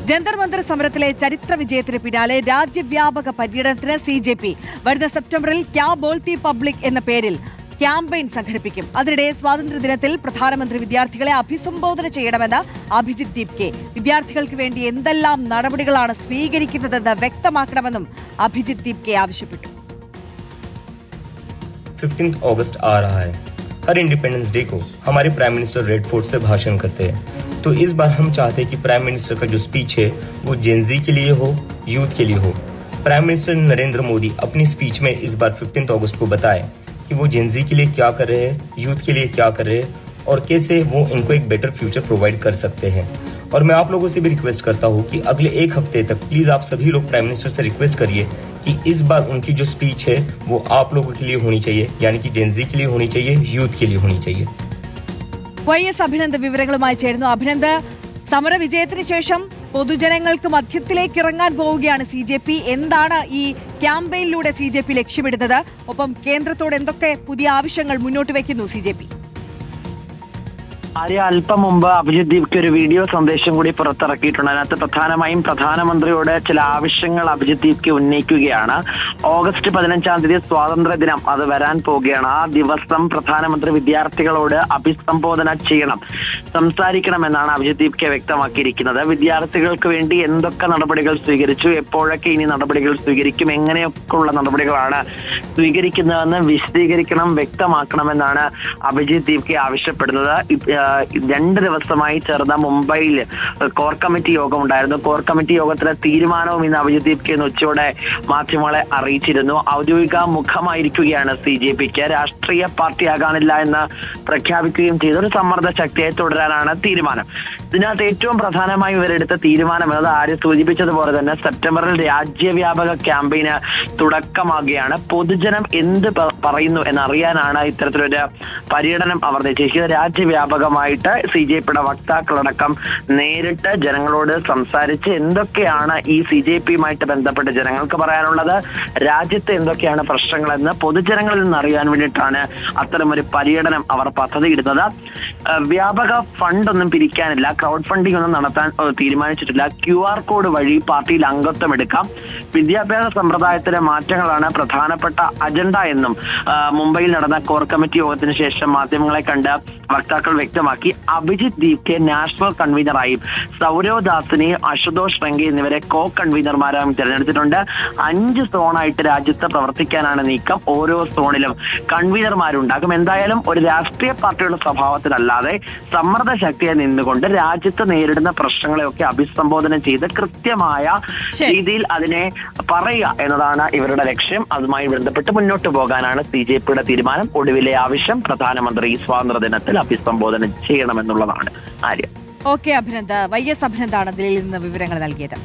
ജന്തർ മന്തർ സമരത്തിലെ ചരിത്ര വിജയത്തിന് പിന്നാലെ രാജ്യവ്യാപക പര്യടനത്തിന് CJP വരുന്ന സെപ്റ്റംബറിൽ ക്യാ ബോൾത്തി പബ്ലിക് എന്ന പേരിൽ ക്യാമ്പയിൻ സംഘടിപ്പിക്കും. അതിനിടെ സ്വാതന്ത്ര്യദിനത്തിൽ പ്രധാനമന്ത്രി വിദ്യാർത്ഥികളെ അഭിസംബോധന ചെയ്യണമെന്ന് അഭിജിത് ദീപ്കെ. വിദ്യാർത്ഥികൾക്ക് വേണ്ടി എന്തെല്ലാം നടപടികളാണ് സ്വീകരിക്കുന്നതെന്ന് വ്യക്തമാക്കണമെന്നും അഭിജിത് ദീപ്കെ ആവശ്യപ്പെട്ടു. 15 अगस्त आ रहा है. हर इंडिपेंडेंस डे को हमारे प्राइम मिनिस्टर रेड फोर्ट से भाषण करते हैं. तो इस बार हम चाहते हैं कि प्राइम मिनिस्टर का जो स्पीच है वो जेनजी के लिए हो, यूथ के लिए हो. प्राइम मिनिस्टर नरेंद्र मोदी अपनी स्पीच में इस बार 15 अगस्त को बताए कि वो जेनजी के लिए क्या कर रहे हैं, यूथ के लिए क्या कर रहे हैं और कैसे वो इनको एक बेटर फ्यूचर प्रोवाइड कर सकते हैं. और मैं आप लोगों से भी रिक्वेस्ट करता हूँ कि अगले एक हफ्ते तक प्लीज आप सभी लोग प्राइम मिनिस्टर से रिक्वेस्ट करिए कि इस बार उनकी जो स्पीच है वो आप लोगों के लिए होनी चाहिए, यानी कि जेनजी के लिए होनी चाहिए, यूथ के लिए होनी चाहिए. YS അഭിനന്ദ് വിവരങ്ങളുമായി ചേരുന്നു. അഭിനന്ദ്, സമര വിജയത്തിന് ശേഷം പൊതുജനങ്ങൾക്ക് മധ്യത്തിലേക്ക് ഇറങ്ങാൻ പോവുകയാണ് CJP. എന്താണ് ഈ ക്യാമ്പയിനിലൂടെ CJP ലക്ഷ്യമിടുന്നത്? ഒപ്പം കേന്ദ്രത്തോട് എന്തൊക്കെ പുതിയ ആവശ്യങ്ങൾ മുന്നോട്ട് വയ്ക്കുന്നു CJP? അല്പം മുമ്പ് അഭിജിത് ദീപ്ക്ക് ഒരു വീഡിയോ സന്ദേശം കൂടി പുറത്തിറക്കിയിട്ടുണ്ട്. അതിനകത്ത് പ്രധാനമായും പ്രധാനമന്ത്രിയോട് ചില ആവശ്യങ്ങൾ അഭിജിത് ദീപ്ക്ക് ഉന്നയിക്കുകയാണ്. ഓഗസ്റ്റ് 15-ാം തീയതി സ്വാതന്ത്ര്യ ദിനം അത് വരാൻ പോവുകയാണ്. ആ ദിവസം പ്രധാനമന്ത്രി വിദ്യാർത്ഥികളോട് അഭിസംബോധന ചെയ്യണം, സംസാരിക്കണമെന്നാണ് അഭിജിത് ദീപ്ക്ക് വ്യക്തമാക്കിയിരിക്കുന്നത്. വിദ്യാർത്ഥികൾക്ക് വേണ്ടി എന്തൊക്കെ നടപടികൾ സ്വീകരിച്ചു, എപ്പോഴൊക്കെ ഇനി നടപടികൾ സ്വീകരിക്കും, എങ്ങനെയൊക്കെയുള്ള നടപടികളാണ് സ്വീകരിക്കുന്നതെന്ന് വിശദീകരിക്കണം, വ്യക്തമാക്കണമെന്നാണ് അഭിജിത് ദീപ്ക്ക് ആവശ്യപ്പെടുന്നത്. 2 ദിവസമായി ചേർന്ന മുംബൈയിൽ കോർ കമ്മിറ്റി യോഗം ഉണ്ടായിരുന്നു. കോർ കമ്മിറ്റി യോഗത്തിലെ തീരുമാനവും ഇന്ന് അഭിജിത് ദീപ്കെ ഉച്ചയോടെ മാധ്യമങ്ങളെ അറിയിച്ചിരുന്നു. ഔദ്യോഗിക മുഖമായിരിക്കുകയാണ് CJPക്ക്. രാഷ്ട്രീയ പാർട്ടിയാകാനില്ല എന്ന് പ്രഖ്യാപിക്കുകയും ചെയ്ത ഒരു സമ്മർദ്ദ ശക്തിയായി തുടരാനാണ് തീരുമാനം. ഇതിനകത്ത് ഏറ്റവും പ്രധാനമായി ഇവരെടുത്ത തീരുമാനം എന്നത് ആര് സൂചിപ്പിച്ചതുപോലെ തന്നെ സെപ്റ്റംബറിൽ രാജ്യവ്യാപക ക്യാമ്പയിന് തുടക്കമാകുകയാണ്. പൊതുജനം എന്ത് പറയുന്നു എന്നറിയാനാണ് ഇത്തരത്തിലൊരു പര്യടനം അവർ നിശ്ചയിച്ചത്. രാജ്യവ്യാപകമായിട്ട് CJPയുടെ വക്താക്കളടക്കം നേരിട്ട് ജനങ്ങളോട് സംസാരിച്ച് എന്തൊക്കെയാണ് ഈ CJPയുമായിട്ട് ബന്ധപ്പെട്ട് ജനങ്ങൾക്ക് പറയാനുള്ളത്, രാജ്യത്ത് എന്തൊക്കെയാണ് പ്രശ്നങ്ങളെന്ന് പൊതുജനങ്ങളിൽ നിന്ന് അറിയാൻ വേണ്ടിയിട്ടാണ് അത്തരമൊരു പര്യടനം അവർ പദ്ധതിയിടുന്നത്. വ്യാപക ഫണ്ടൊന്നും പിരിക്കാനില്ല, ക്രൗഡ് ഫണ്ടിംഗ് ഒന്നും നടത്താൻ തീരുമാനിച്ചിട്ടില്ല. QR കോഡ് വഴി പാർട്ടിയിൽ അംഗത്വം എടുക്കാം. വിദ്യാഭ്യാസ സമ്പ്രദായത്തിലെ മാറ്റങ്ങളാണ് പ്രധാനപ്പെട്ട അജണ്ട എന്നും മുംബൈയിൽ നടന്ന കോർ കമ്മിറ്റി യോഗത്തിന് ശേഷം മാധ്യമങ്ങളെ കണ്ട് വക്താക്കൾ വ്യക്തമാക്കി. അഭിജിത് ദീപ്കെ നാഷണൽ കൺവീനറായും സൗരവ് ദാസിനെ, അശുതോഷ് റംഗെ എന്നിവരെ കോ കൺവീനർമാരായും തിരഞ്ഞെടുത്തിട്ടുണ്ട്. 5 സോണായിട്ട് രാജ്യത്ത് പ്രവർത്തിക്കാനാണ് നീക്കം. ഓരോ സോണിലും കൺവീനർമാരുണ്ടാകും. എന്തായാലും ഒരു രാഷ്ട്രീയ പാർട്ടിയുടെ സ്വഭാവത്തിലല്ലാതെ സമ്മർദ്ദ ശക്തിയെ നിന്നുകൊണ്ട് രാജ്യത്ത് നേരിടുന്ന പ്രശ്നങ്ങളെയൊക്കെ അഭിസംബോധന ചെയ്ത് കൃത്യമായ രീതിയിൽ അതിനെ പറയുക എന്നതാണ് ഇവരുടെ ലക്ഷ്യം. അതുമായി ബന്ധപ്പെട്ട് മുന്നോട്ട് പോകാനാണ് CJPയുടെ തീരുമാനം. ഒടുവിലെ ആവശ്യം പ്രധാനമന്ത്രി സ്വാതന്ത്ര്യ ദിനത്തിൽ അഭിസംബോധന ചെയ്യണമെന്നുള്ളതാണ്. ഓക്കെ അഭിനന്ദ്, YS അഭിനന്ദാണ് ദില്ലിയിൽ നിന്ന് വിവരങ്ങൾ നൽകിയത്.